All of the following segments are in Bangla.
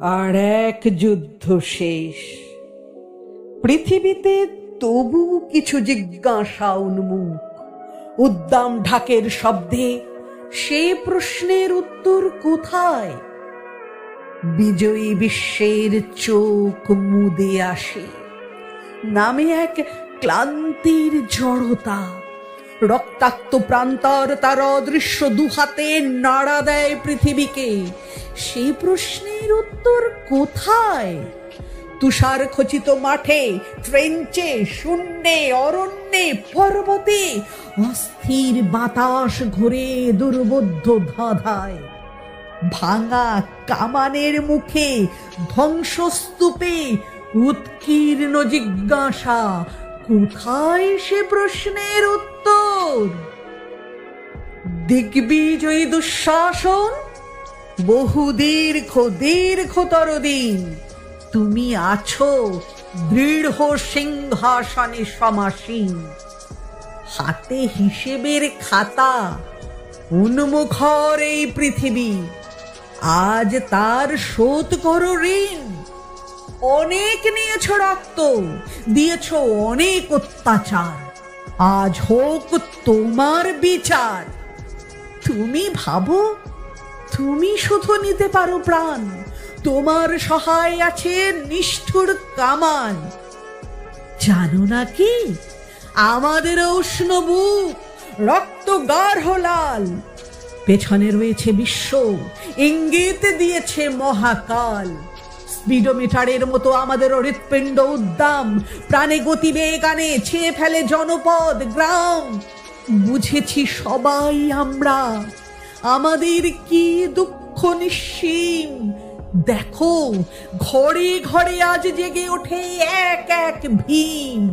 আর এক যুদ্ধ শেষ। পৃথিবীতে তবু কিছু জিজ্ঞাসা উন্মুখ। উদ্দাম ঢাকের শব্দে সে প্রশ্নের উত্তর কোথায়? বিজয়ী বিশ্বের চোখ মুদে আসে, নামে এক ক্লান্তির জড়তা। রক্তাক্ত প্রান্তর তার অদৃশ্য দুহাতে নাড়া দেয় পৃথিবীকে। সেই প্রশ্নের উত্তর কোথায়? তুষার খচিত মাঠে, ট্রেঞ্চে, শূন্যে, অরণ্যে, পর্বতে অস্থির বাতাস ঘুরে দুর্বোধ্য ধাঁধায়। ভাঙা কামানের মুখে, ধ্বংসস্তূপে উৎকীর্ণ জিজ্ঞাসা, কোথায় সে প্রশ্নের উত্তর? দিগ্বিজয়ী দুঃশাসন, বহু দীর্ঘতর দিন তুমি আছো দৃঢ় সিংহাসনে সমাসীন। হাতে হিসেবের খাতা, উন্মুখর এই পৃথিবী, আজ তার শোধ করো ঋণ। অনেক নিয়েছ রক্ত, দিয়েছ অনেক অত্যাচার, আজ হোক তোমার বিচার। তুমি ভাবো তুমি শুধু নিতে পারো প্রাণ, তোমার সহায় আছে নিষ্ঠুর কামান। জানো নাকি আমাদের উষ্ণ বুক রক্ত গাঢ় লাল, পেছনে রয়েছে বিশ্ব, ইঙ্গিত দিয়েছে মহাকাল। স্পিডোমিটারের মতো আমাদের হৃৎপিণ্ড উদ্দাম, প্রাণে গতিবেগ আনে, ছেয়ে ফেলে জনপদ গ্রাম। বুঝেছি সবাই আমরা, আমাদের কি দুঃখ নিঃসীম। দেখো ঘরে ঘরে আজ জেগে ওঠে এক এক ভীম।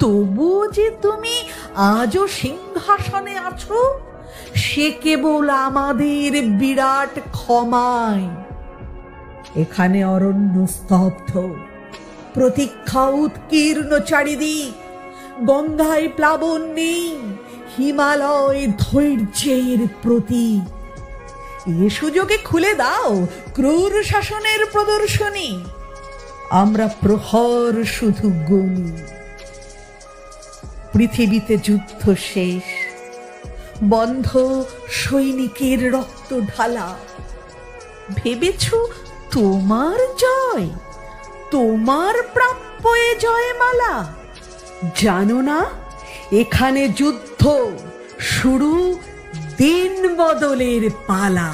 তবু যে তুমি আজও সিংহাসনে আছো, সে কেবল আমাদের বিরাট ক্ষমায়। এখানে অরণ্য স্তব্ধ, প্রতীক্ষা উৎকীর্ণ চারিদিক। গঙ্গায় প্লাবন নেই, হিমালয় ধৈর্যের প্রতীক। এ সুযোগে খুলে দাও ক্রূর শাসনের প্রদর্শনী, আমরা প্রহর শুধু গুনি। পৃথিবীতে যুদ্ধ শেষ, বন্ধ সৈনিকের রক্ত ঢালা। ভেবেছ তোমার জয়, তোমার প্রাপ্য এ জয়মালা? জানো না এখানে যুদ্ধ শুরু, দিন বদলের পালা।